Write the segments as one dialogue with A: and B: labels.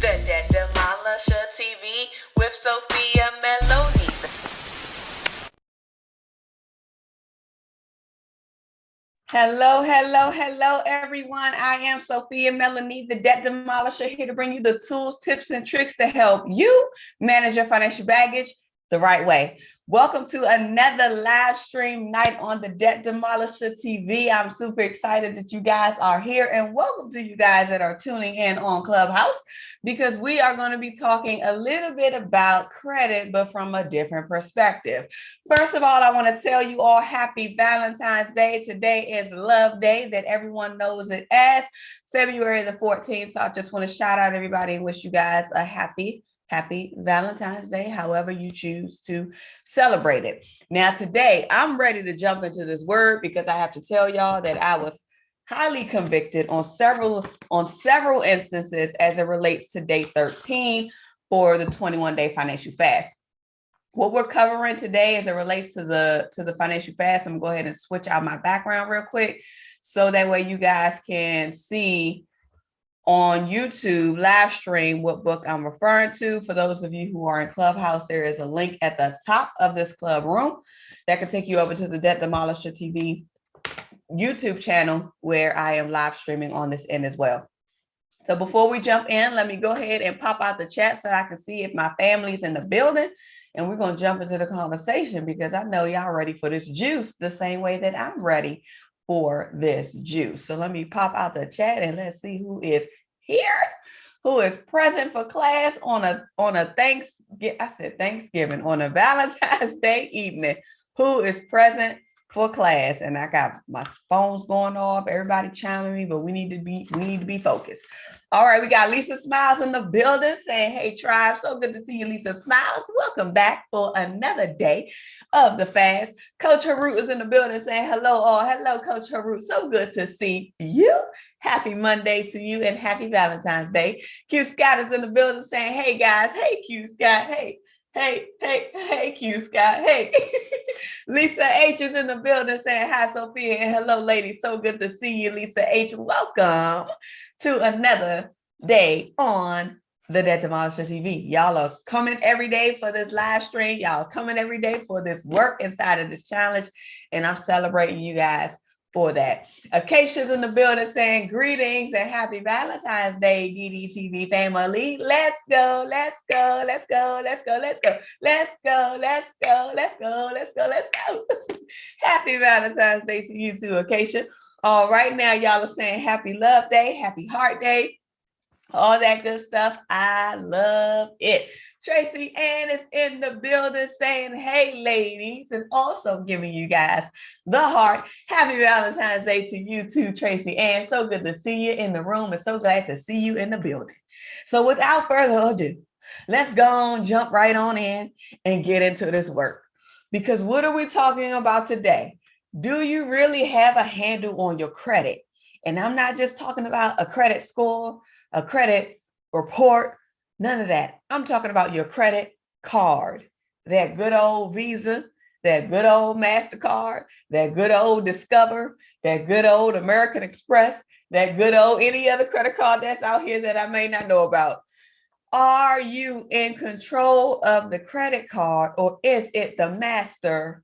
A: The Debt Demolisher TV with Sophia Melone. Hello, everyone. I am Sophia Melonē, the Debt Demolisher, here to bring you the tools, tips, and tricks to help you manage your financial baggage the right way. Welcome to another live stream night on the Debt Demolisher TV. I'm super excited that you guys are here, and welcome to you guys that are tuning in on Clubhouse, because we are going to be talking a little bit about credit, but from a different perspective. First of all, I want to tell you all happy Valentine's Day. Today is Love Day, that everyone knows it as February the 14th. So I just want to shout out everybody and wish you guys a happy Valentine's Day, however you choose to celebrate it. Now, today, I'm ready to jump into this word because I have to tell y'all that I was highly convicted on several instances as it relates to day 13 for the 21-day financial fast. What we're covering today as it relates to the financial fast, I'm gonna go ahead and switch out my background real quick so that way you guys can see on YouTube live stream what book I'm referring to. For those of you who are in Clubhouse, there is a link at the top of this club room that can take you over to the Debt Demolisher TV YouTube channel, where I am live streaming on this end as well. So before we jump in, let me go ahead and pop out the chat so I can see if my family's in the building, and we're going to jump into the conversation because I know y'all ready for this juice the same way that I'm ready for this juice. So let me pop out the chat and let's see who is here, who is present for class on a Thanksgiving, on a Valentine's Day evening, who is present for class. And I got my phones going off, everybody chiming me, but we need to be focused. All right, we got Lisa Smiles in the building saying, hey, tribe, so good to see you, Lisa Smiles. Welcome back for another day of the fast. Coach Harut is in the building saying, hello, all. Hello, Coach Harut. So good to see you. Happy Monday to you and happy Valentine's Day. Q Scott is in the building saying, hey, guys. Hey, Q Scott. Hey, Q Scott. Hey. Lisa H is in the building saying, hi, Sophia, and hello, ladies. So good to see you, Lisa H. Welcome to another day on the Debt Demolisher TV. Y'all are coming every day for this live stream. Y'all are coming every day for this work inside of this challenge, and I'm celebrating you guys for that. Acacia's in the building saying, greetings and happy Valentine's Day, DDTV family. Let's go, let's go, let's go, let's go, let's go, let's go, let's go, let's go, let's go, let's go. Happy Valentine's Day to you too, Acacia. All right, now y'all are saying happy Love Day, happy Heart Day, all that good stuff. I love it. Tracy Ann is in the building saying, hey, ladies, and also giving you guys the heart. Happy Valentine's Day to you too, Tracy Ann. So good to see you in the room and so glad to see you in the building. So without further ado, let's go on, jump right on in and get into this work. Because what are we talking about today? Do you really have a handle on your credit? And I'm not just talking about a credit score, a credit report, none of that. I'm talking about your credit card, that good old Visa, that good old MasterCard, that good old Discover, that good old American Express, that good old any other credit card that's out here that I may not know about. Are you in control of the credit card, or is it the master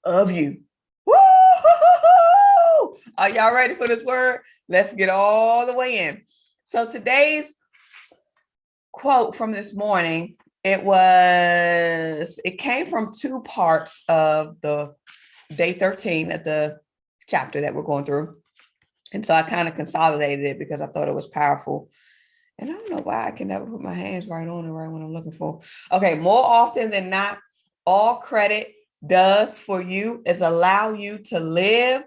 A: of you? Woo-hoo-hoo-hoo! Are y'all ready for this word? Let's get all the way in. So today's quote from this morning, it came from two parts of the day 13 at the chapter that we're going through. And so I kind of consolidated it because I thought it was powerful. And I don't know why I can never put my hands right on it right when I'm looking for. Okay, more often than not, all credit does for you is allow you to live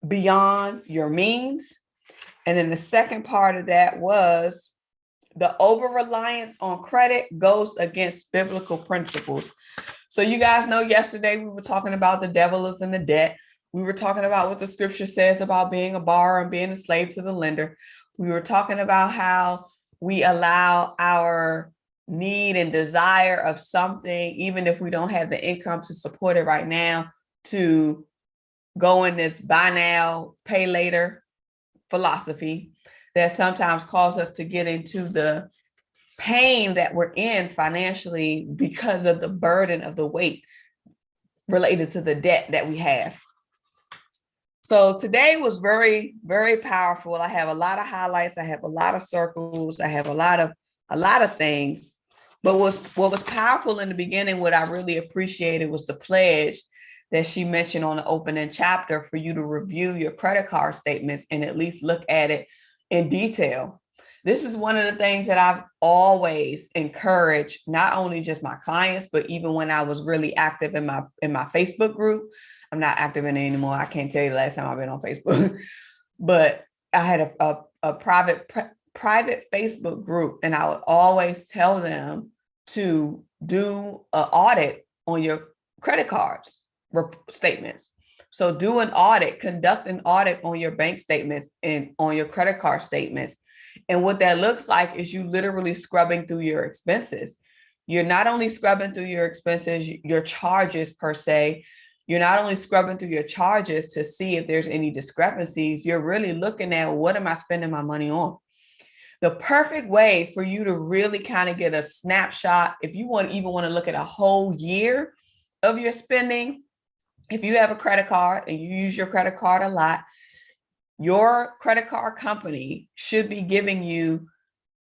A: beyond your means. And then the second part of that was the over-reliance on credit goes against biblical principles. So you guys know yesterday we were talking about the devil is in the debt. We were talking about what the scripture says about being a borrower and being a slave to the lender. We were talking about how we allow our need and desire of something, even if we don't have the income to support it right now, to go in this buy now, pay later philosophy. that sometimes cause us to get into the pain that we're in financially because of the burden of the weight related to the debt that we have. So today was very, very powerful. I have a lot of highlights. I have a lot of circles. I have a lot of things. But what was powerful in the beginning, what I really appreciated was the pledge that she mentioned on the opening chapter for you to review your credit card statements and at least look at it in detail. This is one of the things that I've always encouraged, not only just my clients, but even when I was really active in my Facebook group. I'm not active in it anymore. I can't tell you the last time I've been on Facebook, but I had a private Facebook group, and I would always tell them to do an audit on your credit cards statements. So do an audit, conduct an audit on your bank statements and on your credit card statements. And what that looks like is you literally scrubbing through your expenses. You're not only scrubbing through your expenses, your charges per se. You're not only scrubbing through your charges to see if there's any discrepancies. You're really looking at, what am I spending my money on? The perfect way for you to really kind of get a snapshot, if you even want to look at a whole year of your spending, if you have a credit card and you use your credit card a lot, your credit card company should be giving you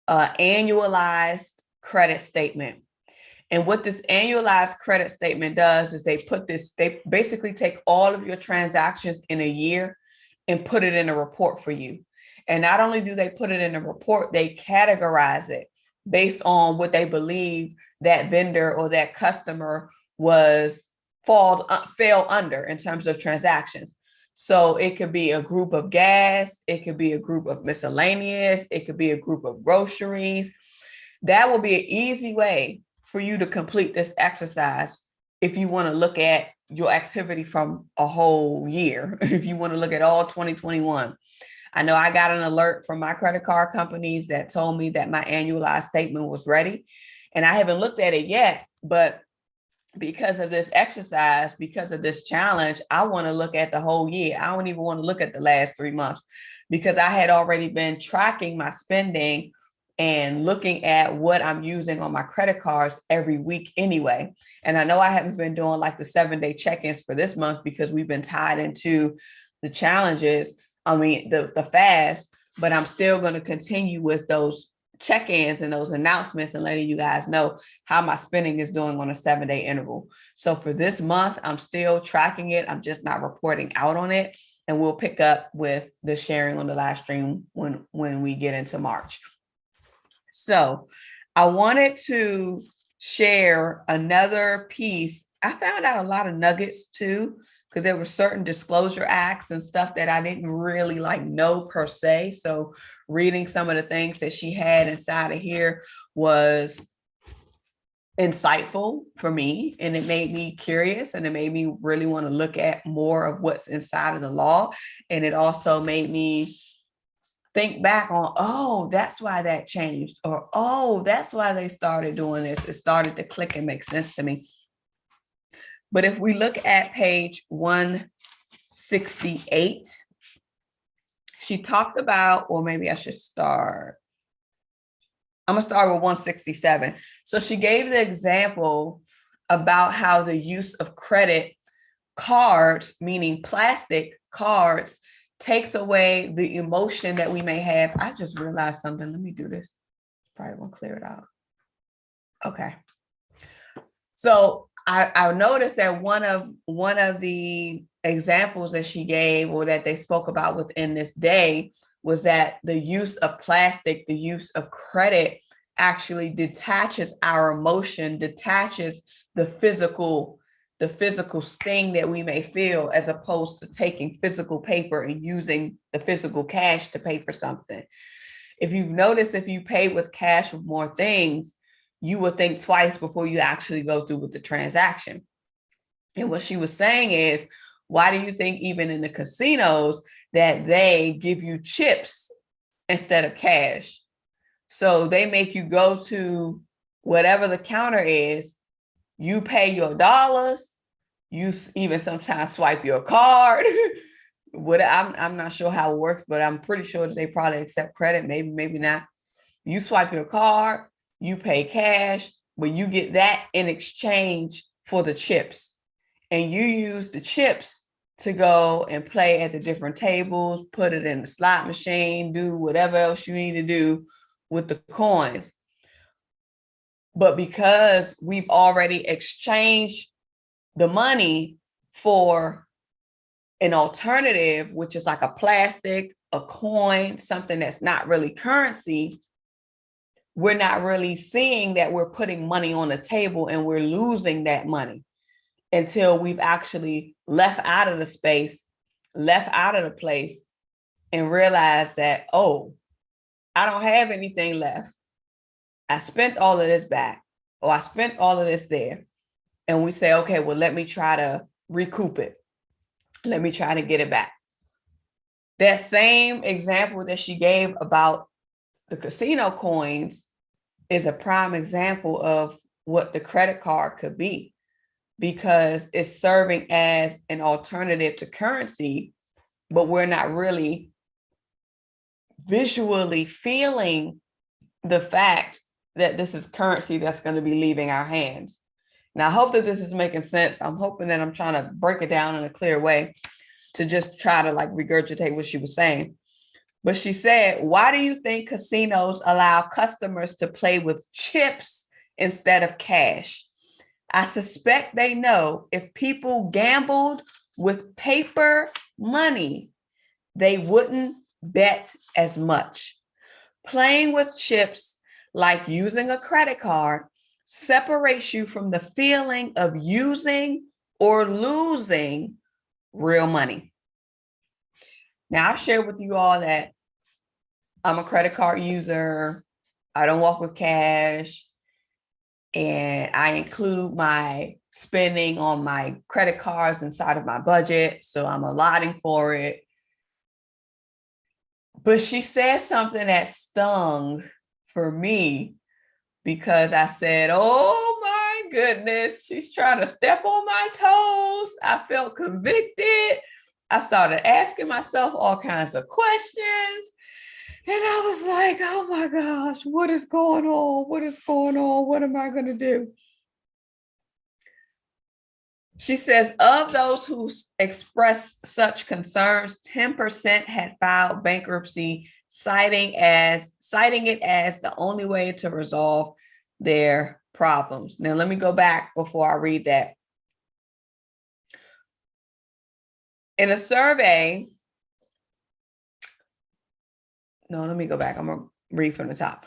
A: an annualized credit statement. And what this annualized credit statement does is they basically take all of your transactions in a year and put it in a report for you. And not only do they put it in a report, they categorize it based on what they believe that vendor or that customer fell under in terms of transactions. So it could be a group of gas, it could be a group of miscellaneous, it could be a group of groceries. That will be an easy way for you to complete this exercise if you want to look at your activity from a whole year, if you want to look at all 2021. I know I got an alert from my credit card companies that told me that my annualized statement was ready, and I haven't looked at it yet, but because of this exercise, because of this challenge, I want to look at the whole year. I don't even want to look at the last 3 months, because I had already been tracking my spending and looking at what I'm using on my credit cards every week anyway. And I know I haven't been doing like the 7-day check-ins for this month because we've been tied into the challenges. The fast, but I'm still going to continue with those check-ins and those announcements and letting you guys know how my spending is doing on a 7-day interval. So for this month, I'm still tracking it. I'm just not reporting out on it. And we'll pick up with the sharing on the live stream when we get into March. So I wanted to share another piece. I found out a lot of nuggets too, because there were certain disclosure acts and stuff that I didn't really know per se. So reading some of the things that she had inside of here was insightful for me, and it made me curious, and it made me really want to look at more of what's inside of the law. And it also made me think back on, oh, that's why that changed, or, oh, that's why they started doing this. It started to click and make sense to me. But if we look at page 168, she talked about, or maybe I should start. I'm going to start with 167. So she gave the example about how the use of credit cards, meaning plastic cards, takes away the emotion that we may have. I just realized something. Let me do this. Probably won't clear it out. Okay. So I noticed that one of the examples that she gave, or that they spoke about within this day, was that the use of plastic, the use of credit, actually detaches our emotion, detaches the physical sting that we may feel, as opposed to taking physical paper and using the physical cash to pay for something. If you've noticed, if you pay with cash for more things, you will think twice before you actually go through with the transaction. And what she was saying is, why do you think even in the casinos that they give you chips instead of cash? So they make you go to whatever the counter is, you pay your dollars, you even sometimes swipe your card, I'm not sure how it works, but I'm pretty sure that they probably accept credit. Maybe not. You swipe your card, you pay cash, but you get that in exchange for the chips. And you use the chips to go and play at the different tables, put it in the slot machine, do whatever else you need to do with the coins. But because we've already exchanged the money for an alternative, which is like a plastic, a coin, something that's not really currency, we're not really seeing that we're putting money on the table and we're losing that money until we've actually left out of the space, left out of the place, and realized that, oh, I don't have anything left. I spent all of this back, or I spent all of this there. And we say, okay, well, let me try to recoup it. Let me try to get it back. That same example that she gave about the casino coins is a prime example of what the credit card could be, because it's serving as an alternative to currency, but we're not really visually feeling the fact that this is currency that's going to be leaving our hands. Now, I hope that this is making sense. I'm hoping that I'm trying to break it down in a clear way to just try to like regurgitate what she was saying. But she said, why do you think casinos allow customers to play with chips instead of cash? I suspect they know if people gambled with paper money, they wouldn't bet as much. Playing with chips, like using a credit card, separates you from the feeling of using or losing real money. Now, I've shared with you all that I'm a credit card user. I don't walk with cash. And I include my spending on my credit cards inside of my budget. So I'm allotting for it. But she said something that stung for me, because I said, oh my goodness, she's trying to step on my toes. I felt convicted. I started asking myself all kinds of questions. And I was like, oh my gosh, what is going on? What is going on? What am I going to do? She says, of those who expressed such concerns, 10% had filed bankruptcy, citing it as the only way to resolve their problems. Now, let me go back before I read that. In a survey, no, let me go back. I'm going to read from the top.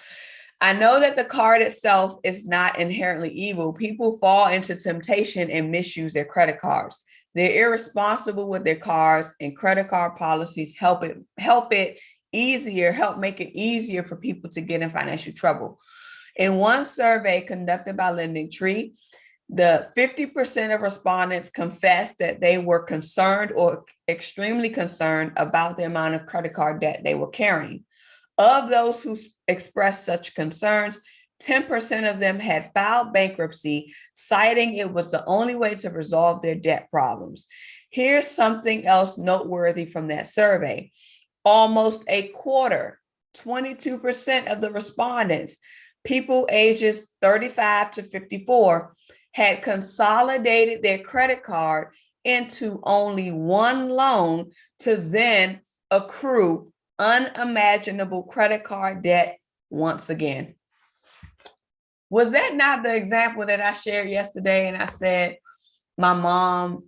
A: I know that the card itself is not inherently evil. People fall into temptation and misuse their credit cards. They're irresponsible with their cards, and credit card policies help make it easier for people to get in financial trouble. In one survey conducted by LendingTree, the 50% of respondents confessed that they were concerned or extremely concerned about the amount of credit card debt they were carrying. Of those who expressed such concerns, 10% of them had filed bankruptcy, citing it was the only way to resolve their debt problems. Here's something else noteworthy from that survey. Almost a quarter, 22% of the respondents, people ages 35 to 54, had consolidated their credit card into only one loan to then accrue unimaginable credit card debt once again. Was that not the example that I shared yesterday? And I said, my mom,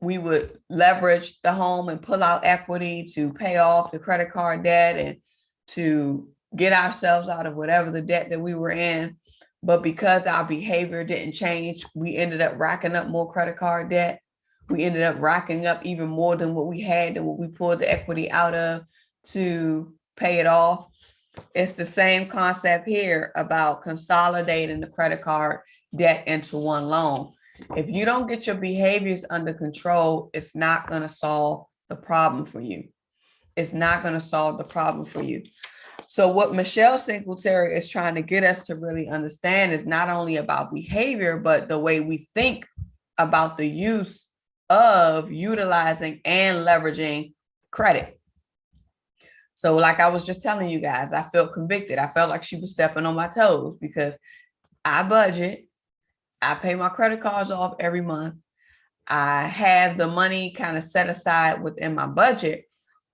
A: we would leverage the home and pull out equity to pay off the credit card debt and to get ourselves out of whatever the debt that we were in. But because our behavior didn't change, we ended up racking up more credit card debt. We ended up racking up even more than what we had, than what we pulled the equity out of to pay it off. It's the same concept here about consolidating the credit card debt into one loan. If you don't get your behaviors under control, it's not going to solve the problem for you. It's not going to solve the problem for you. So what Michelle Singletary is trying to get us to really understand is not only about behavior, but the way we think about the use of utilizing and leveraging credit. So like I was just telling you guys, I felt convicted. I felt like she was stepping on my toes because I budget, I pay my credit cards off every month. I have the money kind of set aside within my budget,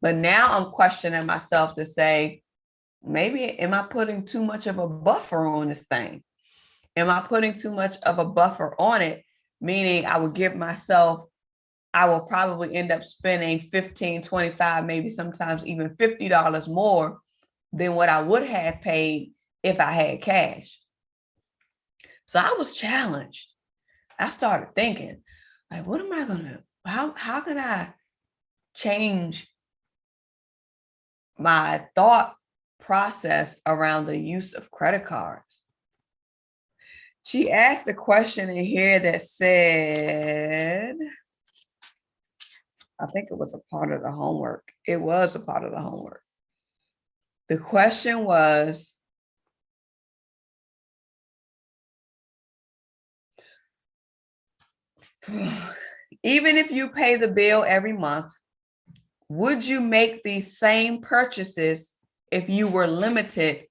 A: but now I'm questioning myself to say, maybe am I putting too much of a buffer on this thing? Am I putting too much of a buffer on it? Meaning I would give myself, I will probably end up spending $15, $25, maybe sometimes even $50 more than what I would have paid if I had cash. So I was challenged. I started thinking, like, what am I gonna, how can I change my thought process around the use of credit cards? She asked a question in here that said, I think it was a part of the homework. It was a part of the homework. The question was, even if you pay the bill every month, would you make these same purchases if you were limited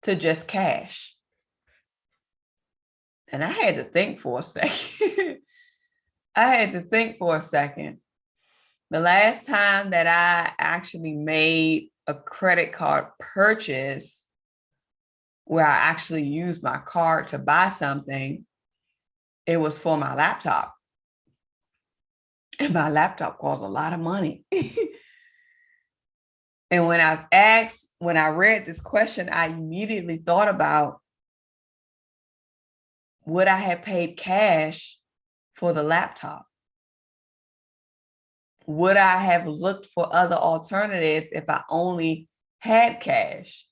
A: to just cash? And I had to think for a second. I had to think for a second. The last time that I actually made a credit card purchase where I actually used my card to buy something, it was for my laptop. And my laptop costs a lot of money. And when I read this question, I immediately thought about, would I have paid cash for the laptop? Would I have looked for other alternatives if I only had cash?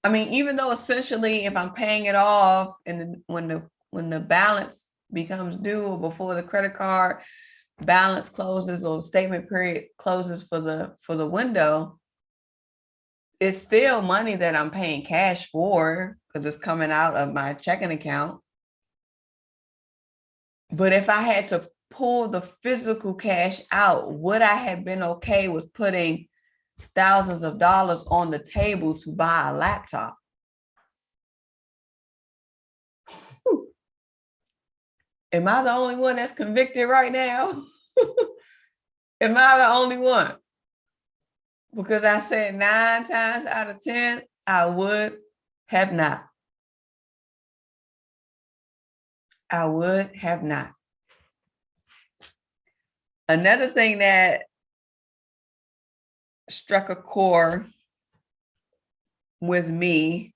A: I mean, even though essentially if I'm paying it off and when the balance becomes due or before the credit card balance closes or the statement period closes for the window, it's still money that I'm paying cash for because it's coming out of my checking account. But if I had to pull the physical cash out, would I have been okay with putting thousands of dollars on the table to buy a laptop? Am I the only one that's convicted right now? Am I the only one? Because I said 9 times out of 10, I would have not. I would have not. Another thing that struck a chord with me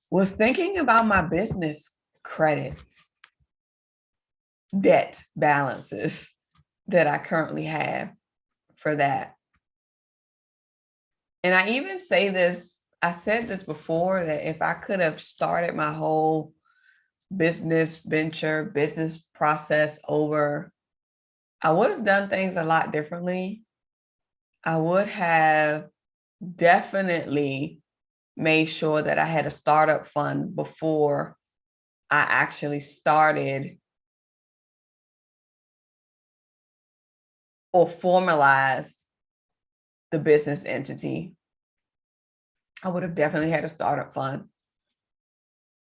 A: was thinking about my business credit debt balances that I currently have for that. And I even say this, I said this before, that if I could have started my whole business venture, business process over, I would have done things a lot differently. I would have definitely made sure that I had a startup fund before I actually started or formalized the business entity. I would have definitely had a startup fund.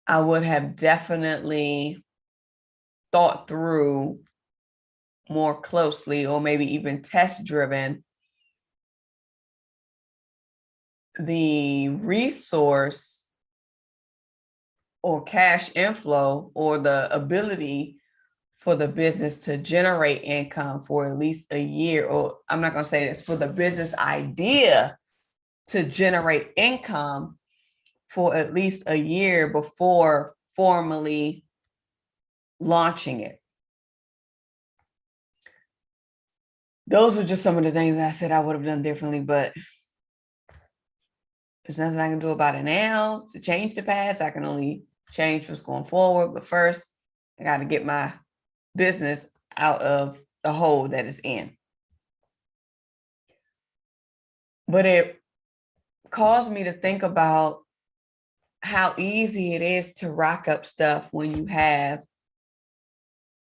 A: I would have definitely thought through more closely, or maybe even test driven, the resource or cash inflow or the ability for the business to generate income for at least a year, or I'm not going to say this, for the business idea to generate income for at least a year before formally launching it. Those were just some of the things I said I would have done differently, but there's nothing I can do about it now to change the past. I can only change what's going forward. But first, I got to get my business out of the hole that it's in. But it caused me to think about how easy it is to rack up stuff when you have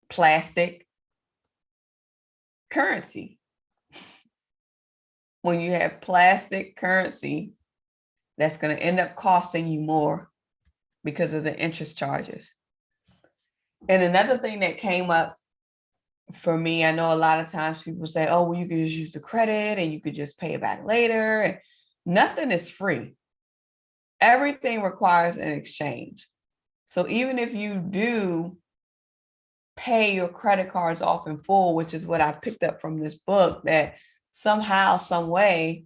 A: plastic, currency. When you have plastic currency, that's going to end up costing you more because of the interest charges. And another thing that came up for me, I know a lot of times people say, oh, well, you could just use the credit and you could just pay it back later. And nothing is free. Everything requires an exchange. So even if you do pay your credit cards off in full, which is what I've picked up from this book, that somehow, some way,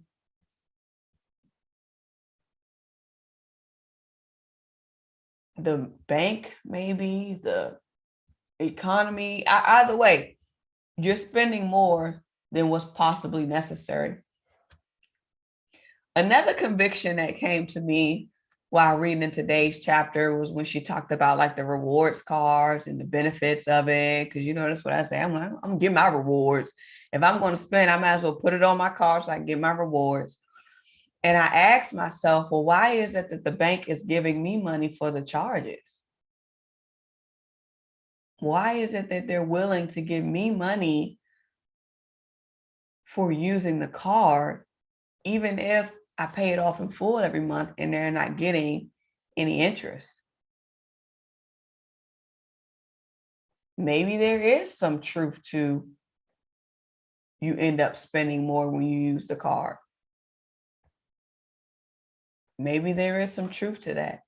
A: the bank, maybe the economy, either way, you're spending more than what's possibly necessary. Another conviction that came to me while reading in today's chapter was when she talked about like the rewards cards and the benefits of it. Because, you know, that's what I say. I'm gonna get my rewards. If I'm going to spend, I might as well put it on my card so I can get my rewards. And I asked myself, well, why is it that the bank is giving me money for the charges? Why is it that they're willing to give me money for using the card, even if I pay it off in full every month and they're not getting any interest? Maybe there is some truth to you end up spending more when you use the card. Maybe there is some truth to that.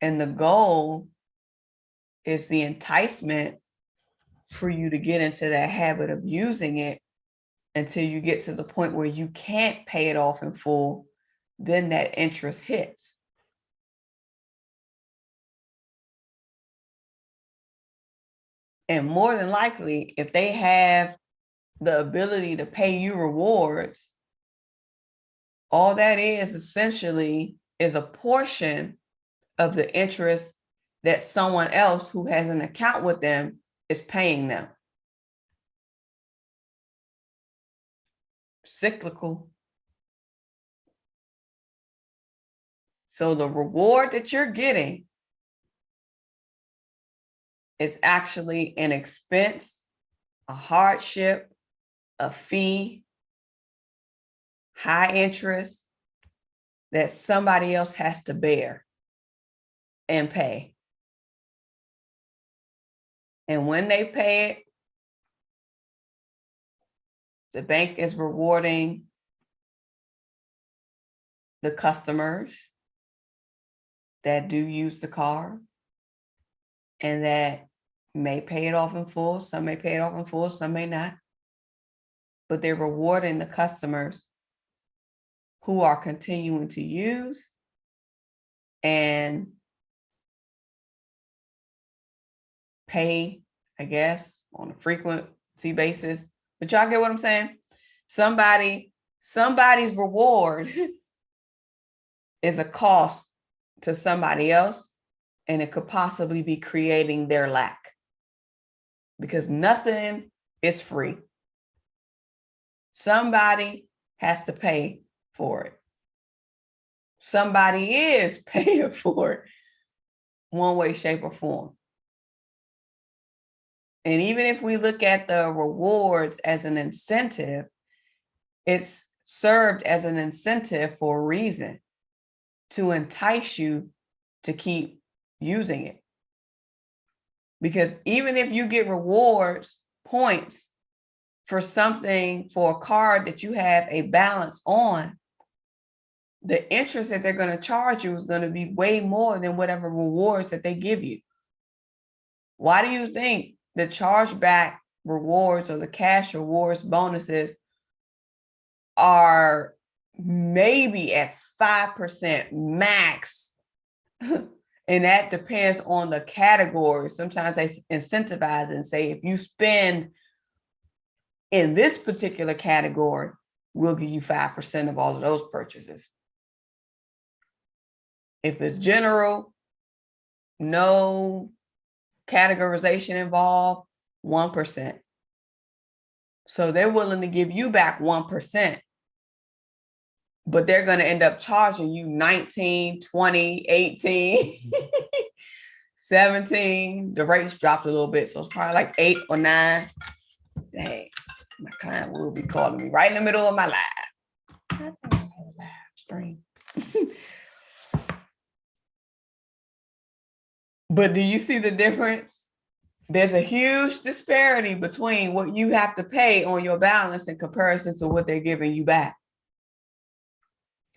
A: And the goal is the enticement for you to get into that habit of using it until you get to the point where you can't pay it off in full. Then that interest hits. And more than likely, if they have the ability to pay you rewards, all that is essentially is a portion of the interest that someone else who has an account with them is paying them. Cyclical. So the reward that you're getting is actually an expense, a hardship, a fee, high interest that somebody else has to bear and pay. And when they pay it, the bank is rewarding the customers that do use the card and that may pay it off in full. Some may pay it off in full, some may not. But they're rewarding the customers who are continuing to use and pay, I guess, on a frequency basis. But y'all get what I'm saying? Somebody's reward is a cost to somebody else, and it could possibly be creating their lack, because nothing is free. Somebody has to pay for it. Somebody is paying for it one way, shape, or form. And even if we look at the rewards as an incentive, it's served as an incentive for a reason, to entice you to keep using it. Because even if you get rewards points for something, for a card that you have a balance on, the interest that they're going to charge you is going to be way more than whatever rewards that they give you. Why do you think the chargeback rewards or the cash rewards bonuses are maybe at 5% max? And that depends on the category. Sometimes they incentivize and say, if you spend in this particular category, we'll give you 5% of all of those purchases. If it's general, no categorization involved, 1%. So they're willing to give you back 1%, but they're going to end up charging you 19, 20, 18, 17. The rates dropped a little bit, so it's probably like 8 or 9. Dang, my client will be calling me right in the middle of my live. Stream. But do you see the difference? There's a huge disparity between what you have to pay on your balance in comparison to what they're giving you back.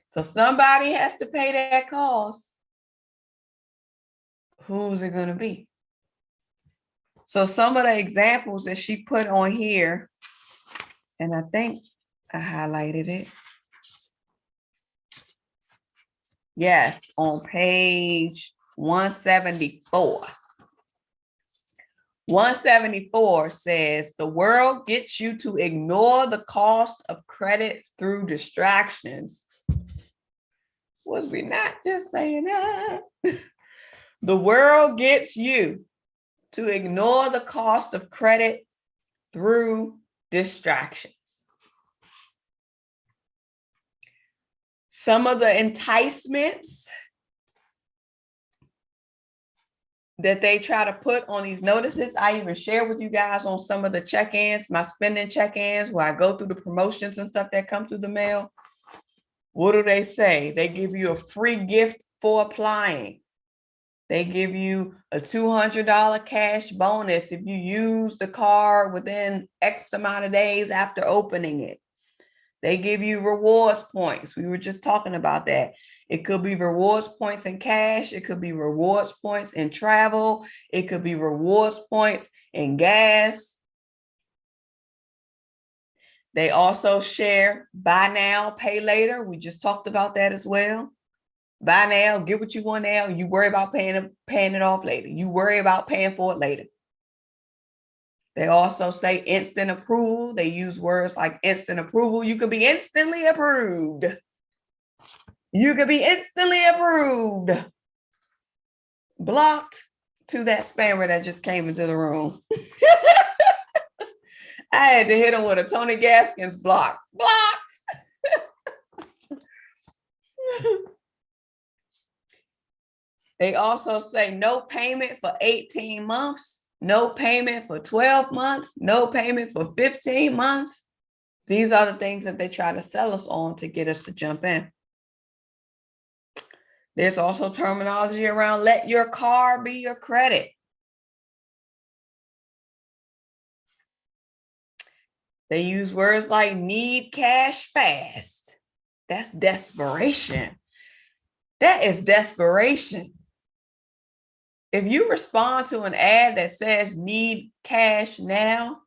A: So somebody has to pay that cost. Who's it going to be? So some of the examples that she put on here, and I think I highlighted it. Yes, on page 174. 174 says, the world gets you to ignore the cost of credit through distractions. Was we not just saying that? The world gets you to ignore the cost of credit through distractions. Some of the enticements that they try to put on these notices, I even share with you guys on some of the check-ins, my spending check-ins, where I go through the promotions and stuff that come through the mail. What do they say? They give you a free gift for applying. They give you a $200 cash bonus if you use the card within X amount of days after opening it. They give you rewards points. We were just talking about that. It could be rewards points in cash. It could be rewards points in travel. It could be rewards points in gas. They also share buy now, pay later. We just talked about that as well. Buy now, get what you want now. You worry about paying it off later. You worry about paying for it later. They also say instant approval. They use words like instant approval. You could be instantly approved. You could be instantly approved. Blocked to that spammer that just came into the room. I had to hit him with a Tony Gaskins block. Blocked. They also say no payment for 18 months, no payment for 12 months, no payment for 15 months. These are the things that they try to sell us on to get us to jump in. There's also terminology around let your car be your credit. They use words like need cash fast. That's desperation. That is desperation. If you respond to an ad that says need cash now,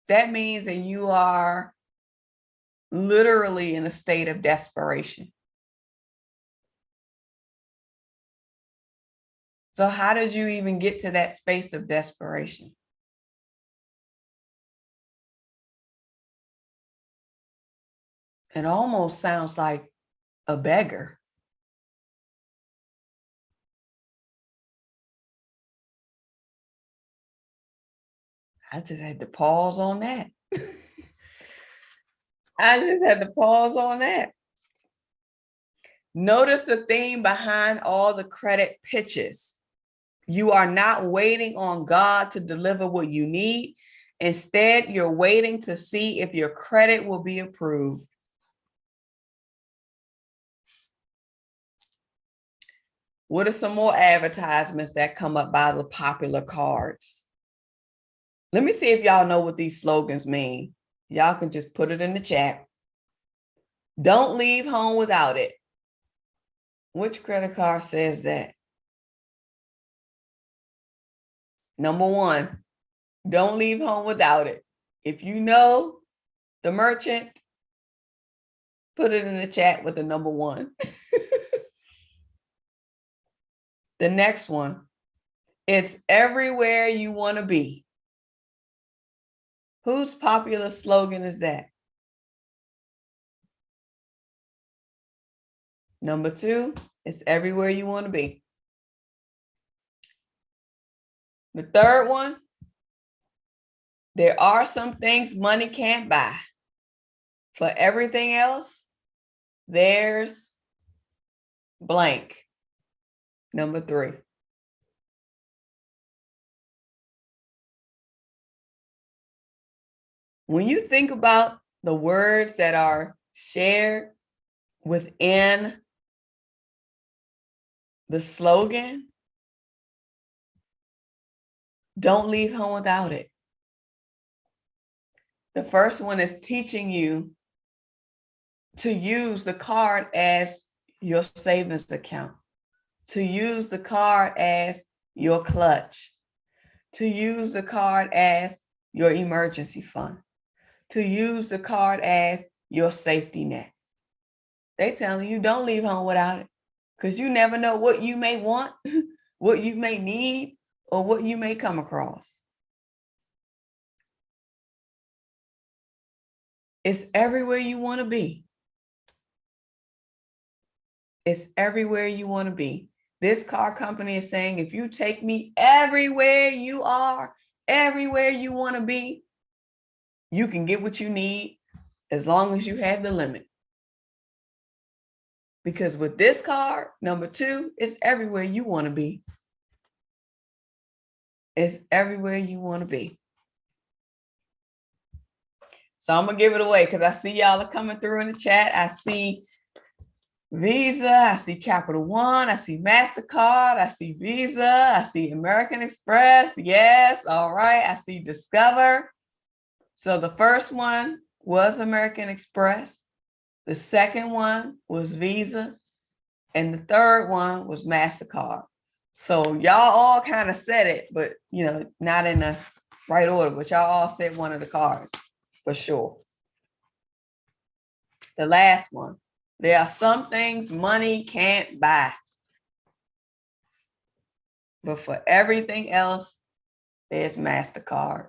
A: that means that you are literally in a state of desperation. So how did you even get to that space of desperation? It almost sounds like a beggar. I just had to pause on that. I just had to pause on that. Notice the theme behind all the credit pitches. You are not waiting on God to deliver what you need. Instead, you're waiting to see if your credit will be approved. What are some more advertisements that come up by the popular cards? Let me see if y'all know what these slogans mean. Y'all can just put it in the chat. Don't leave home without it. Which credit card says that? Number one, don't leave home without it. If you know the merchant, put it in the chat with the number one. The next one, it's everywhere you want to be. Whose popular slogan is that? Number two, it's everywhere you want to be. The third one, there are some things money can't buy. For everything else, there's blank. Number three. When you think about the words that are shared within the slogan, don't leave home without it. The first one is teaching you to use the card as your savings account, to use the card as your clutch, to use the card as your emergency fund, to use the card as your safety net. They telling you don't leave home without it, because you never know what you may want, what you may need, or what you may come across. It's everywhere you want to be. It's everywhere you want to be. This car company is saying, if you take me everywhere you are, everywhere you want to be, you can get what you need as long as you have the limit. Because with this card, number 2, it's everywhere you want to be. It's everywhere you want to be. So I'm going to give it away because I see y'all are coming through in the chat. I see Visa, I see Capital One, I see MasterCard, I see Visa, I see American Express. Yes, all right. I see Discover. So the first one was American Express. The second one was Visa. And the third one was MasterCard. So y'all all kind of said it, but not in the right order, but y'all all said one of the cards for sure. The last one. There are some things money can't buy. But for everything else, there's MasterCard.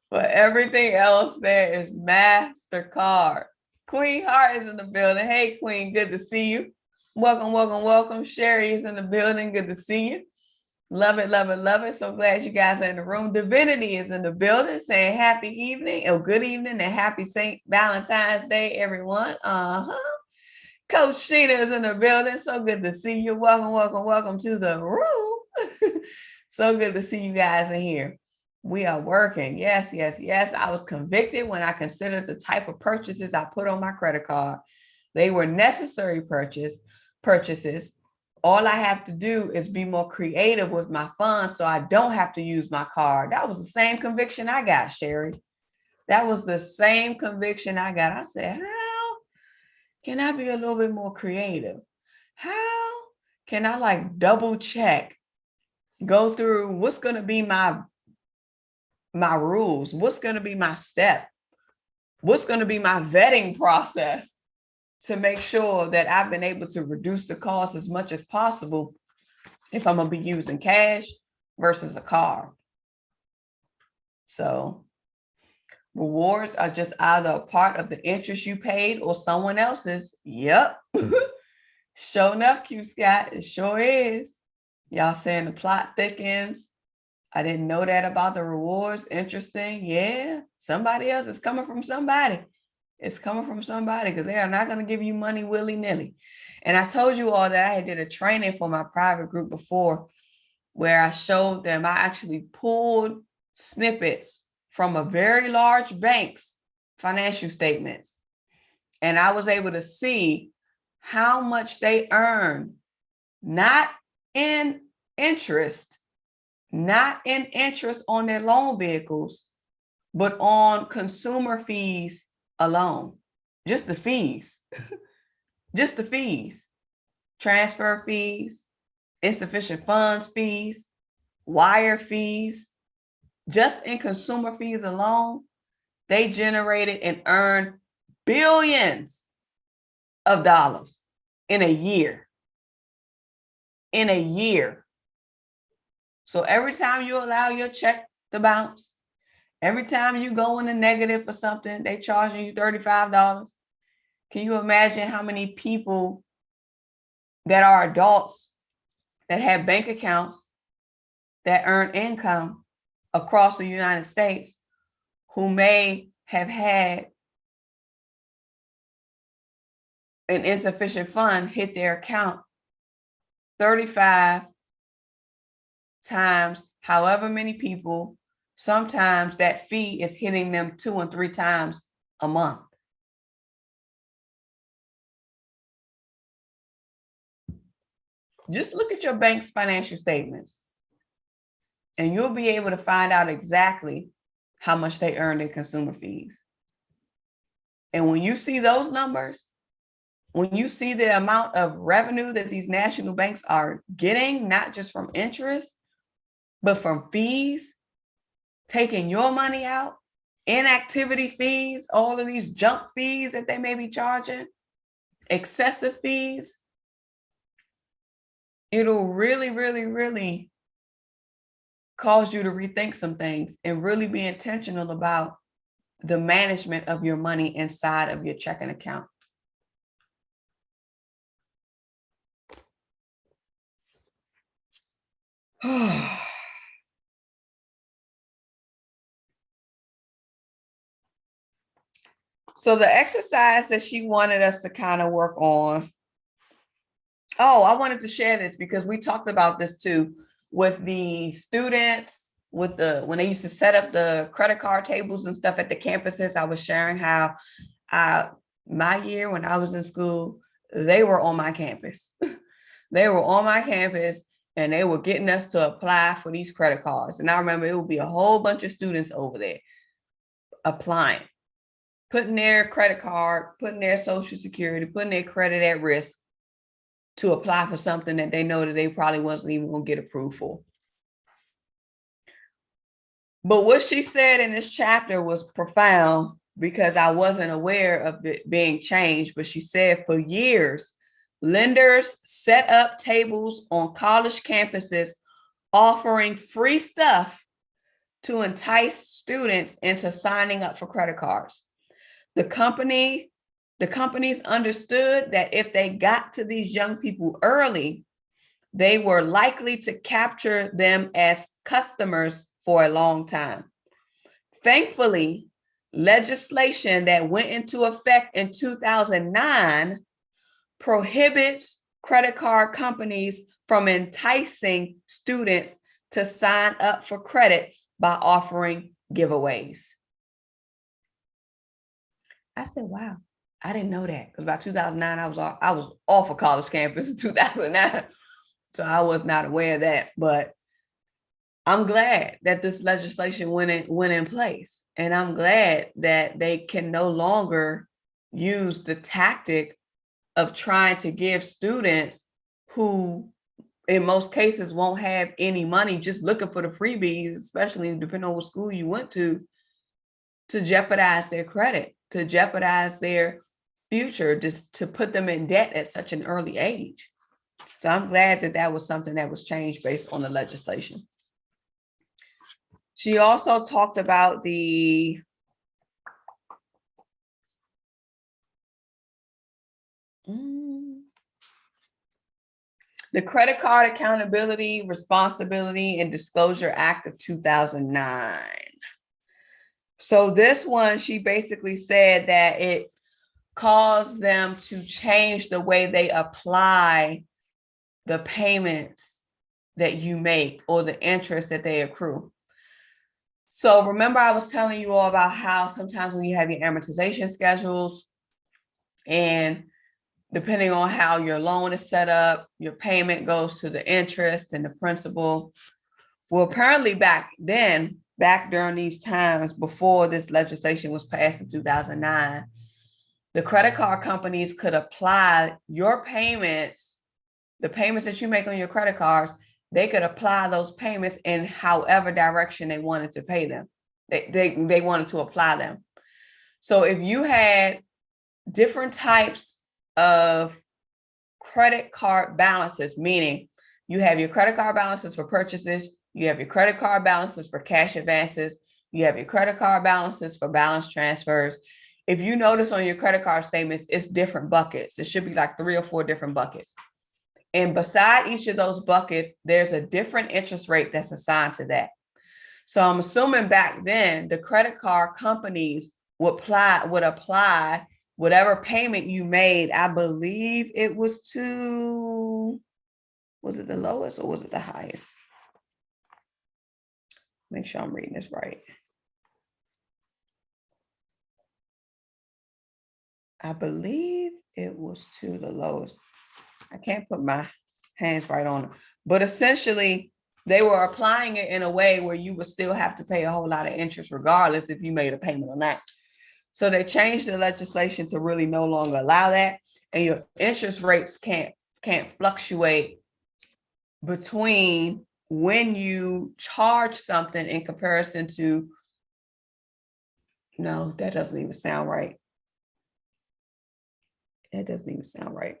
A: For everything else, there is MasterCard. Queen Heart is in the building. Hey, Queen, good to see you. Welcome, welcome, welcome. Sherry is in the building. Good to see you. Love it, love it, love it. So glad you guys are in the room. Divinity is in the building saying happy evening or good evening and happy St. Valentine's Day, everyone. Coach Sheena is in the building. So good to see you. Welcome, welcome, welcome to the room. So good to see you guys in here. We are working. Yes, yes, yes. I was convicted when I considered the type of purchases I put on my credit card. They were necessary purchases. All I have to do is be more creative with my funds so I don't have to use my card. That was the same conviction I got, Sherry. That was the same conviction I got. I said, how can I be a little bit more creative? How can I double check, go through what's going to be my rules? What's going to be my step? What's going to be my vetting process to make sure that I've been able to reduce the cost as much as possible if I'm going to be using cash versus a card? So rewards are just either a part of the interest you paid or someone else's. Yep. Sure enough, Q Scott, it sure is. Y'all saying the plot thickens. I didn't know that about the rewards. Interesting. Yeah, somebody else is coming from somebody. It's coming from somebody because they are not going to give you money willy-nilly. And I told you all that I did a training for my private group before where I showed them, I actually pulled snippets from a very large bank's financial statements. And I was able to see how much they earn, not in interest on their loan vehicles, but on consumer fees alone. Just the fees. Just the fees. Transfer fees, insufficient funds fees, wire fees. Just in consumer fees alone, they generated and earned billions of dollars in a year. In a year. So every time you allow your check to bounce, every time you go in the negative for something, they charging you $35. Can you imagine how many people that are adults that have bank accounts that earn income across the United States who may have had an insufficient fund hit their account 35 times however many people sometimes that fee is hitting them 2 and 3 times a month. Just look at your bank's financial statements and you'll be able to find out exactly how much they earn in consumer fees. And when you see those numbers, when you see the amount of revenue that these national banks are getting, not just from interest, but from fees, taking your money out, inactivity fees, all of these junk fees that they may be charging, excessive fees, it'll really, really, really cause you to rethink some things and really be intentional about the management of your money inside of your checking account. So the exercise that she wanted us to kind of work on. Oh, I wanted to share this because we talked about this too with the students, when they used to set up the credit card tables and stuff at the campuses. I was sharing how my year when I was in school, they were on my campus. They were on my campus and they were getting us to apply for these credit cards. And I remember it would be a whole bunch of students over there applying, putting their credit card, putting their social security, putting their credit at risk to apply for something that they know that they probably wasn't even going to get approved for. But what she said in this chapter was profound because I wasn't aware of it being changed. But she said for years, lenders set up tables on college campuses offering free stuff to entice students into signing up for credit cards. The companies understood that if they got to these young people early, they were likely to capture them as customers for a long time. Thankfully, legislation that went into effect in 2009 prohibits credit card companies from enticing students to sign up for credit by offering giveaways. I said, wow, I didn't know that, because by 2009, I was off a college campus in 2009. So I was not aware of that, but I'm glad that this legislation went in place. And I'm glad that they can no longer use the tactic of trying to give students who in most cases won't have any money, just looking for the freebies, especially depending on what school you went to jeopardize their credit, to jeopardize their future, just to put them in debt at such an early age. So I'm glad that that was something that was changed based on the legislation. She also talked about the Credit Card Accountability, Responsibility, and Disclosure Act of 2009. So this one, she basically said that it caused them to change the way they apply the payments that you make or the interest that they accrue. So remember, I was telling you all about how sometimes when you have your amortization schedules, and depending on how your loan is set up, your payment goes to the interest and the principal. Well, apparently back during these times before this legislation was passed in 2009, the credit card companies could apply your payments, the payments that you make on your credit cards, they could apply those payments in however direction they wanted to pay them. They wanted to apply them. So if you had different types of credit card balances, meaning you have your credit card balances for purchases, you have your credit card balances for cash advances, you have your credit card balances for balance transfers. If you notice on your credit card statements, it's different buckets. It should be like 3 or 4 different buckets. And beside each of those buckets, there's a different interest rate that's assigned to that. So I'm assuming back then, the credit card companies would apply whatever payment you made. I believe it was was it the lowest or was it the highest? Make sure I'm reading this right. I believe it was to the lowest. I can't put my hands right on it, but essentially they were applying it in a way where you would still have to pay a whole lot of interest regardless if you made a payment or not. So they changed the legislation to really no longer allow that, and your interest rates can't fluctuate between when you charge something in comparison to, no, that doesn't even sound right. That doesn't even sound right.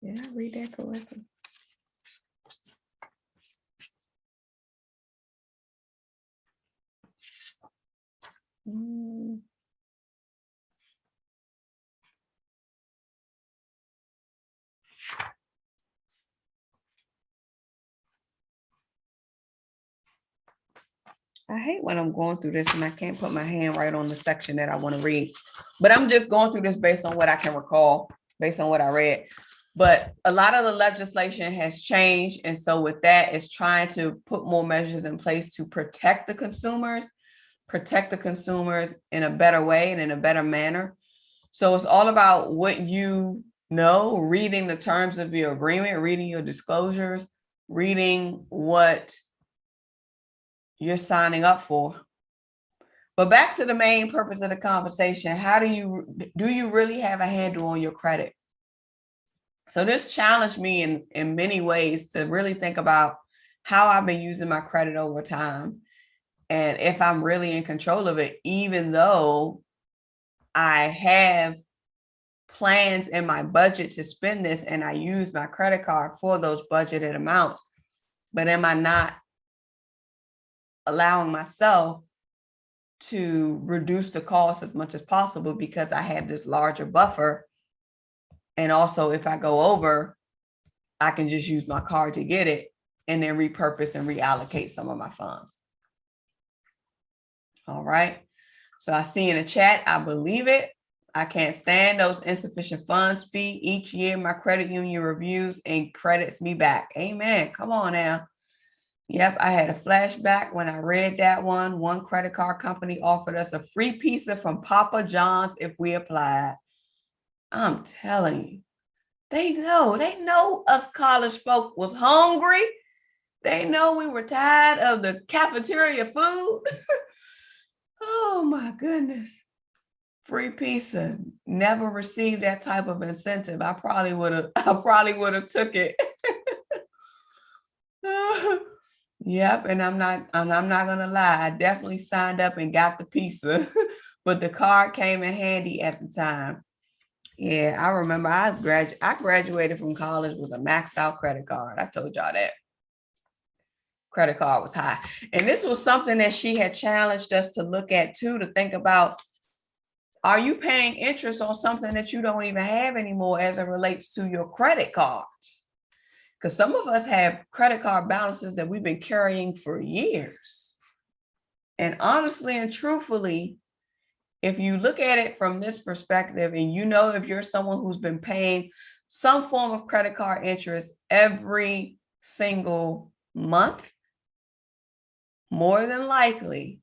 A: Did I read that correctly? I hate when I'm going through this and I can't put my hand right on the section that I want to read, but I'm just going through this based on what I can recall, based on what I read. But a lot of the legislation has changed. And so with that, it's trying to put more measures in place to protect the consumers in a better way and in a better manner. So it's all about what you know, reading the terms of your agreement, reading your disclosures, reading what you're signing up for. But back to the main purpose of the conversation, how do you really have a handle on your credit? So this challenged me in many ways to really think about how I've been using my credit over time and if I'm really in control of it, even though I have plans in my budget to spend this and I use my credit card for those budgeted amounts. But am I not allowing myself to reduce the cost as much as possible because I have this larger buffer? And also, if I go over, I can just use my card to get it and then repurpose and reallocate some of my funds. All right. So I see in the chat, I believe it. I can't stand those insufficient funds fee. Each year, my credit union reviews and credits me back. Amen. Come on now. Yep, I had a flashback when I read that one. One credit card company offered us a free pizza from Papa John's if we applied. I'm telling you, they know us college folk was hungry. They know we were tired of the cafeteria food. Oh my goodness. Free pizza. Never received that type of incentive. I probably would have took it. Yep, and I'm not gonna lie. I definitely signed up and got the pizza, but the card came in handy at the time. Yeah, I remember I graduated from college with a maxed out credit card. I told y'all that. Credit card was high. And this was something that she had challenged us to look at too, to think about, are you paying interest on something that you don't even have anymore as it relates to your credit cards? Because some of us have credit card balances that we've been carrying for years. And honestly and truthfully, if you look at it from this perspective, and you know, if you're someone who's been paying some form of credit card interest every single month, more than likely,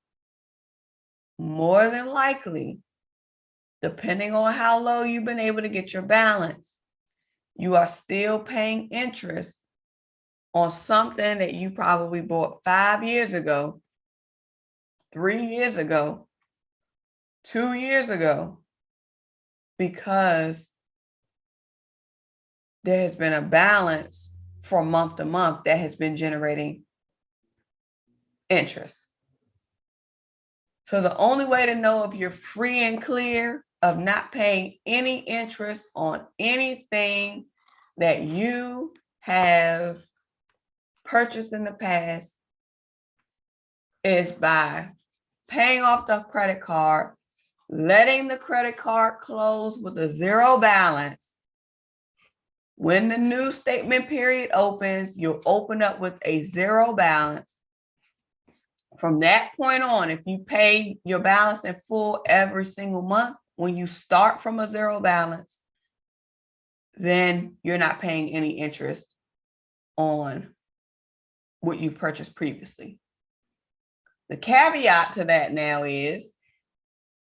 A: depending on how low you've been able to get your balance, you are still paying interest on something that you probably bought 5 years ago, 3 years ago, 2 years ago, because there has been a balance from month to month that has been generating interest. So the only way to know if you're free and clear of not paying any interest on anything that you have purchased in the past is by paying off the credit card, letting the credit card close with a zero balance. When the new statement period opens, you'll open up with a zero balance. From that point on, if you pay your balance in full every single month, when you start from a zero balance, then you're not paying any interest on what you've purchased previously. The caveat to that now is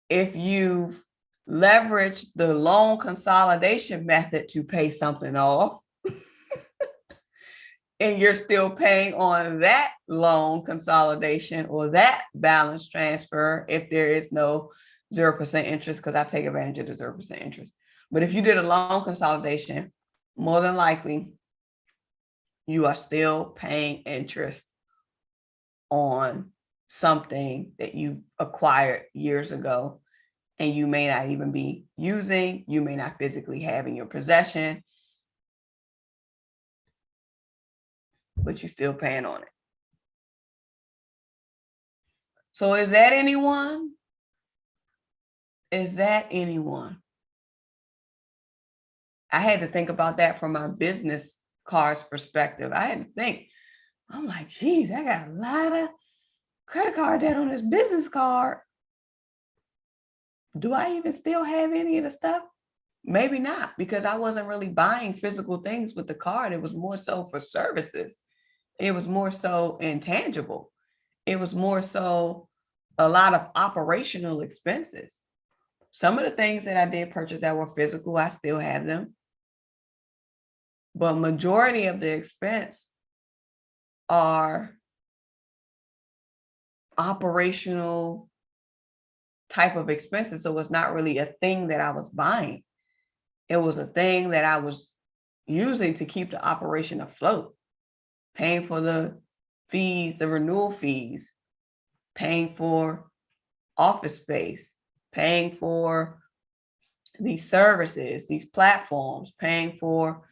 A: if you've leveraged the loan consolidation method to pay something off, and you're still paying on that loan consolidation or that balance transfer if there is no 0% interest, because I take advantage of the 0% interest. But if you did a loan consolidation, more than likely, you are still paying interest on something that you acquired years ago and you may not even be using, you may not physically have in your possession, but you're still paying on it. So is that anyone? Is that anyone? I had to think about that from my business cards perspective. I had to think, I'm like, geez, I got a lot of credit card debt on this business card. Do I even still have any of the stuff? Maybe not, because I wasn't really buying physical things with the card. It was more so for services. It was more so intangible. It was more so a lot of operational expenses. Some of the things that I did purchase that were physical, I still have them. But majority of the expense are operational type of expenses. So it's not really a thing that I was buying. It was a thing that I was using to keep the operation afloat, paying for the fees, the renewal fees, paying for office space, paying for these services, these platforms, paying for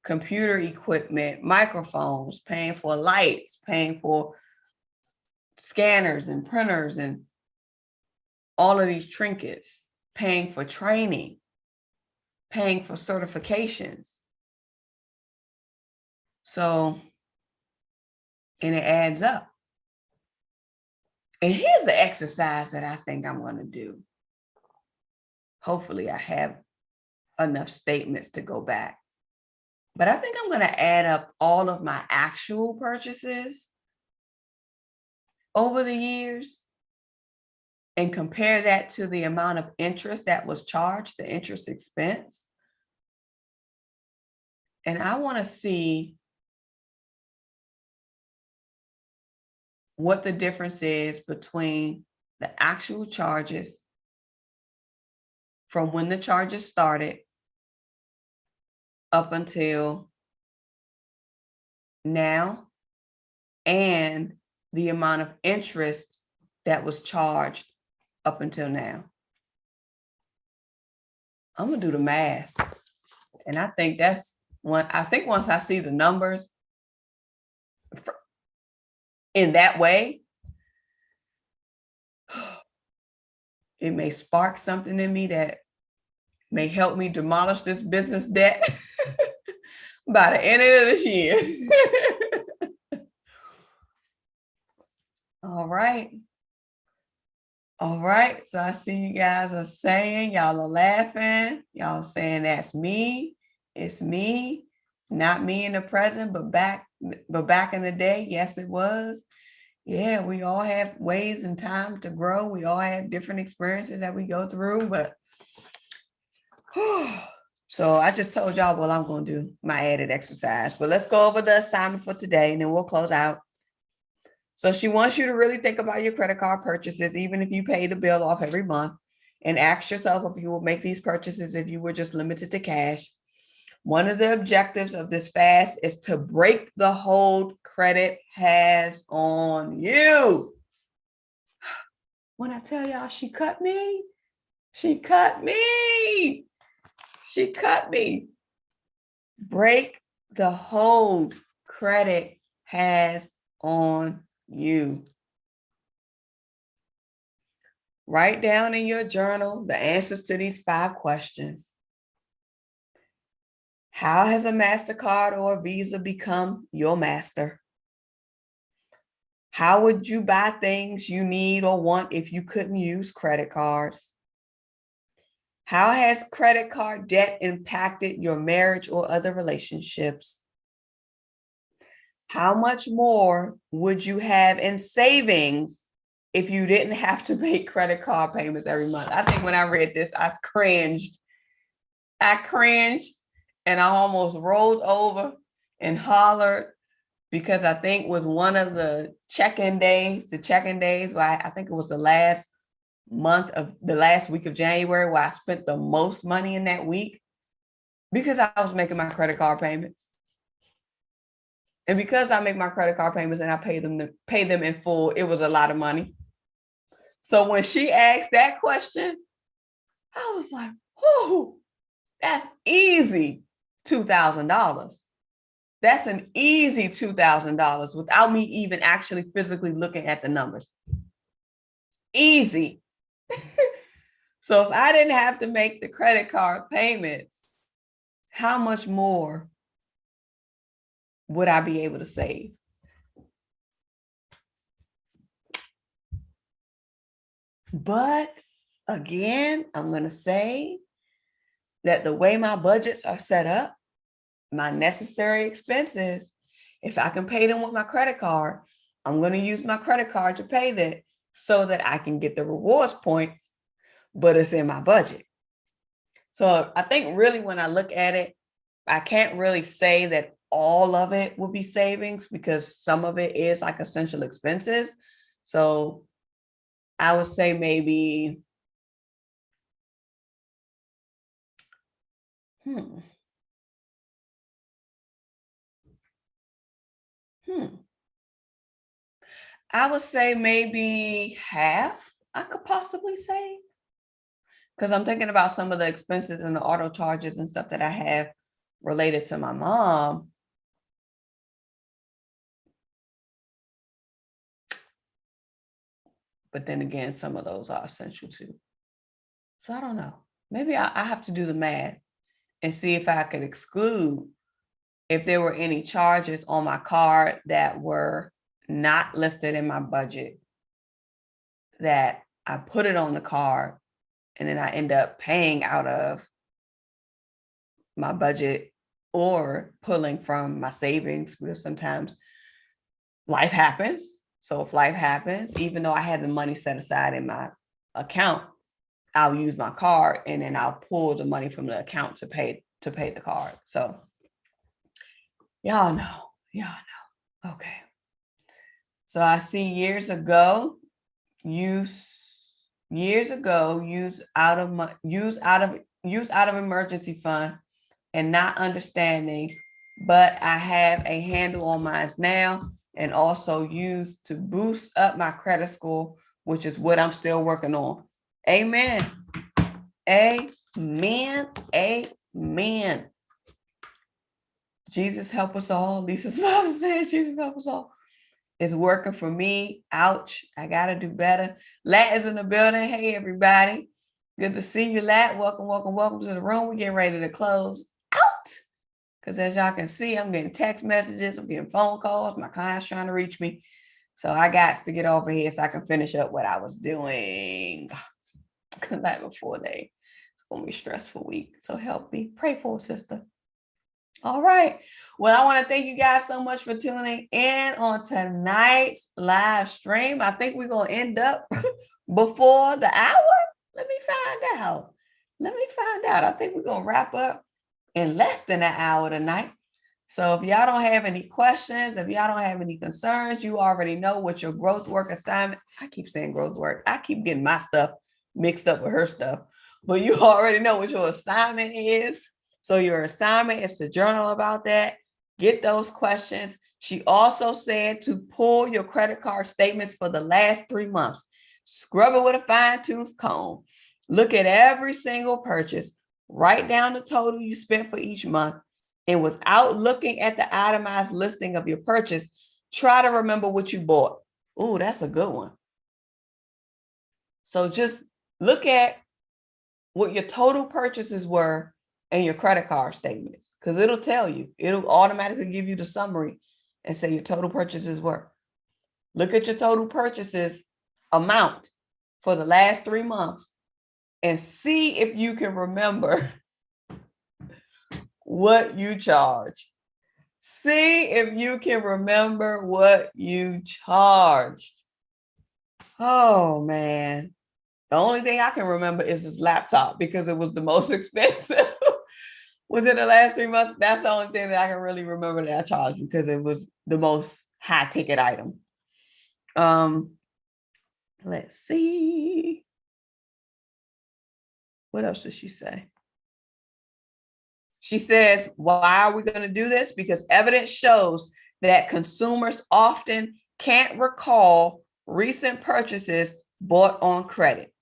A: computer equipment, microphones, paying for lights, paying for scanners and printers and all of these trinkets, paying for training, paying for certifications. So, and it adds up. And here's the exercise that I think I'm going to do. Hopefully I have enough statements to go back. But I think I'm going to add up all of my actual purchases over the years and compare that to the amount of interest that was charged, the interest expense. And I want to see what the difference is between the actual charges from when the charges started up until now and the amount of interest that was charged up until now. I'm gonna do the math. And I think that's once I see the numbers in that way, it may spark something in me that may help me demolish this business debt by the end of this year. All right. All right. So I see you guys are saying, y'all are laughing. Y'all saying that's me. It's me. Not me in the present, but back in the day, yes, it was. Yeah, we all have ways and time to grow. We all have different experiences that we go through, but so I just told y'all what I'm going to do, my added exercise. But let's go over the assignment for today and then we'll close out. So she wants you to really think about your credit card purchases, even if you pay the bill off every month, and ask yourself if you will make these purchases if you were just limited to cash. One of the objectives of this fast is to break the hold credit has on you. When I tell y'all she cut me, she cut me. She cut me. Break the hold credit has on you. Write down in your journal the answers to these 5 questions. How has a MasterCard or a Visa become your master? How would you buy things you need or want if you couldn't use credit cards? How has credit card debt impacted your marriage or other relationships? How much more would you have in savings if you didn't have to make credit card payments every month? I think when I read this, I cringed. And I almost rolled over and hollered, because I think with one of the check-in days, where I think it was the last week of January, where I spent the most money in that week, because I was making my credit card payments. And because I make my credit card payments and I pay them in full, it was a lot of money. So when she asked that question, I was like, oh, that's easy $2,000. That's an easy $2,000 without me even actually physically looking at the numbers. Easy. So if I didn't have to make the credit card payments, how much more would I be able to save? But again, I'm going to say that the way my budgets are set up, my necessary expenses, if I can pay them with my credit card, I'm going to use my credit card to pay that so that I can get the rewards points, but it's in my budget. So I think really when I look at it, I can't really say that all of it will be savings, because some of it is like essential expenses. So I would say maybe, I would say maybe half I could possibly save, because I'm thinking about some of the expenses and the auto charges and stuff that I have related to my mom. But then again, some of those are essential too. So I don't know. Maybe I have to do the math and see if I could exclude if there were any charges on my card that were not listed in my budget, that I put it on the card and then I end up paying out of my budget or pulling from my savings, because sometimes life happens. So if life happens, even though I had the money set aside in my account, I'll use my card and then I'll pull the money from the account to pay the card. So y'all know. Okay. So I see years ago, use out of emergency fund and not understanding, but I have a handle on mine now, and also use to boost up my credit score, which is what I'm still working on. Amen. Amen. Amen. Jesus help us all. Lisa Smiles saying, Jesus help us all. It's working for me. Ouch. I got to do better. Lat is in the building. Hey, everybody. Good to see you, Lat. Welcome to the room. We're getting ready to close out. Because as y'all can see, I'm getting text messages. I'm getting phone calls. My client's trying to reach me. So I got to get over here so I can finish up what I was doing. Night before day. It's going to be a stressful week. So help me. Pray for a sister. All right. Well, I want to thank you guys so much for tuning in on tonight's live stream. I think we're going to end up before the hour. Let me find out. I think we're going to wrap up in less than an hour tonight. So if y'all don't have any questions, if y'all don't have any concerns, you already know what your growth work assignment. I keep saying growth work. I keep getting my stuff mixed up with her stuff. But you already know what your assignment is. So your assignment is to journal about that. Get those questions. She also said to pull your credit card statements for the last 3 months. Scrub it with a fine-tooth comb. Look at every single purchase. Write down the total you spent for each month. And without looking at the itemized listing of your purchase, try to remember what you bought. Ooh, that's a good one. So just look at what your total purchases were and your credit card statements, because it'll tell you. It'll automatically give you the summary and say your total purchases were. Look at your total purchases amount for the last 3 months and see if you can remember what you charged. See if you can remember what you charged. Oh, man. The only thing I can remember is this laptop because it was the most expensive within the last 3 months. That's the only thing that I can really remember that I charged because it was the most high ticket item. Let's see. What else does she say? She says, why are we going to do this? Because evidence shows that consumers often can't recall recent purchases bought on credit.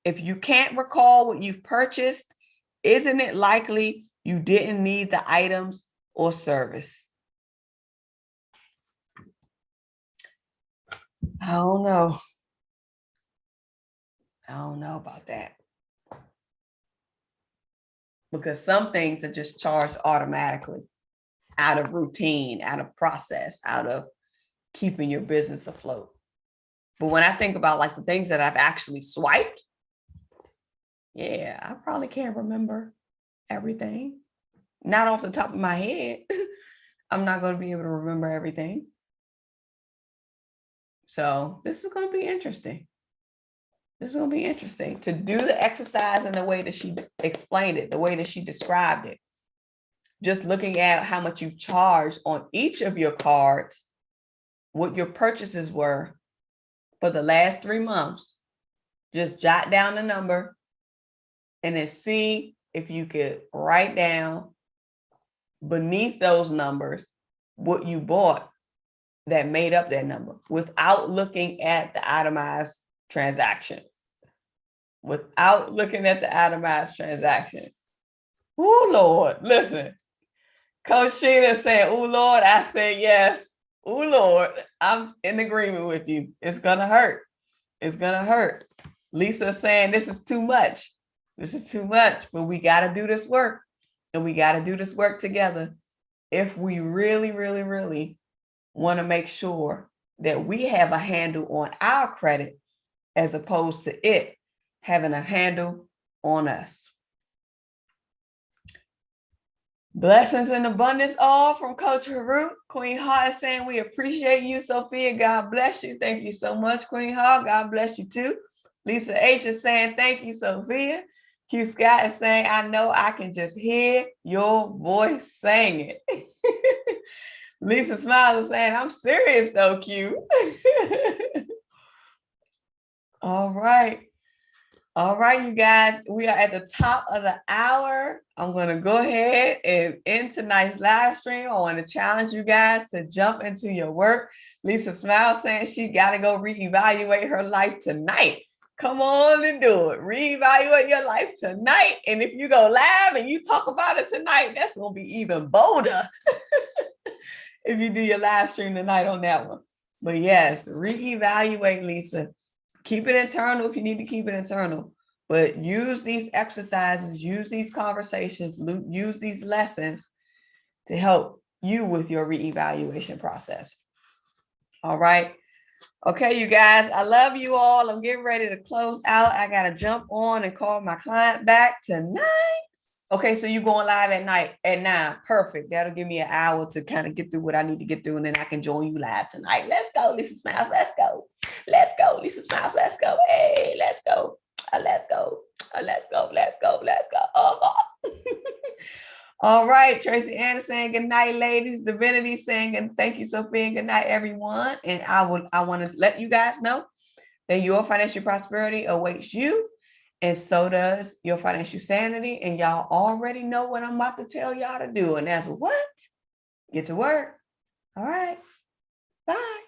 A: If you can't recall what you've purchased, isn't it likely you didn't need the items or service? I don't know. I don't know about that. Because some things are just charged automatically out of routine, out of process, out of keeping your business afloat. But when I think about like the things that I've actually swiped, yeah, I probably can't remember everything. Not off the top of my head. I'm not going to be able to remember everything. So this is going to be interesting. This is going to be interesting to do the exercise in the way that she explained it, the way that she described it. Just looking at how much you've charged on each of your cards, what your purchases were for the last 3 months. Just jot down the number and then see if you could write down beneath those numbers what you bought that made up that number without looking at the itemized transactions. Without looking at the itemized transactions. Oh, Lord, listen. Coach Sheena saying, oh, Lord, I say yes. Oh, Lord, I'm in agreement with you. It's going to hurt. It's going to hurt. Lisa saying this is too much. This is too much, but we got to do this work. And we got to do this work together if we really, really, really want to make sure that we have a handle on our credit as opposed to it having a handle on us. Blessings and abundance all from Coach Harut. Queen Hart is saying we appreciate you, Sophia. God bless you. Thank you so much, Queen Hart. God bless you too. Lisa H is saying thank you, Sophia. Q Scott is saying, I know I can just hear your voice saying it. Lisa Smiles is saying, I'm serious though, Q. All right. All right, you guys, we are at the top of the hour. I'm going to go ahead and end tonight's live stream. I want to challenge you guys to jump into your work. Lisa Smiles saying she got to go reevaluate her life tonight. Come on and do it. Reevaluate your life tonight. And if you go live and you talk about it tonight, that's going to be even bolder if you do your live stream tonight on that one. But yes, reevaluate, Lisa. Keep it internal if you need to keep it internal, but use these exercises, use these conversations, use these lessons to help you with your reevaluation process. All right. Okay, you guys, I love you all. I'm getting ready to close out. I got to jump on and call my client back tonight. Okay, so you're going live at night at 9. Perfect. That'll give me an hour to kind of get through what I need to get through, and then I can join you live tonight. Let's go, Lisa Smiles. Let's go. Let's go, Lisa Smiles. Let's go. Hey, let's go. Let's go. Let's go. Let's go. Let's go. All right, Tracy Anderson. Good night, ladies. Divinity saying thank you, Sophia. And good night, everyone. And I want to let you guys know that your financial prosperity awaits you. And so does your financial sanity. And y'all already know what I'm about to tell y'all to do. And that's what? Get to work. All right. Bye.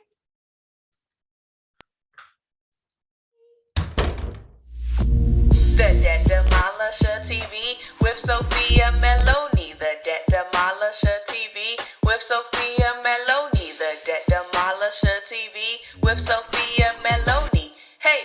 A: The Debt Demolisher TV with Sophia Melone. The Debt Demolisher TV with Sophia Melone. The Debt Demolisher TV with Sophia Melone. Hey.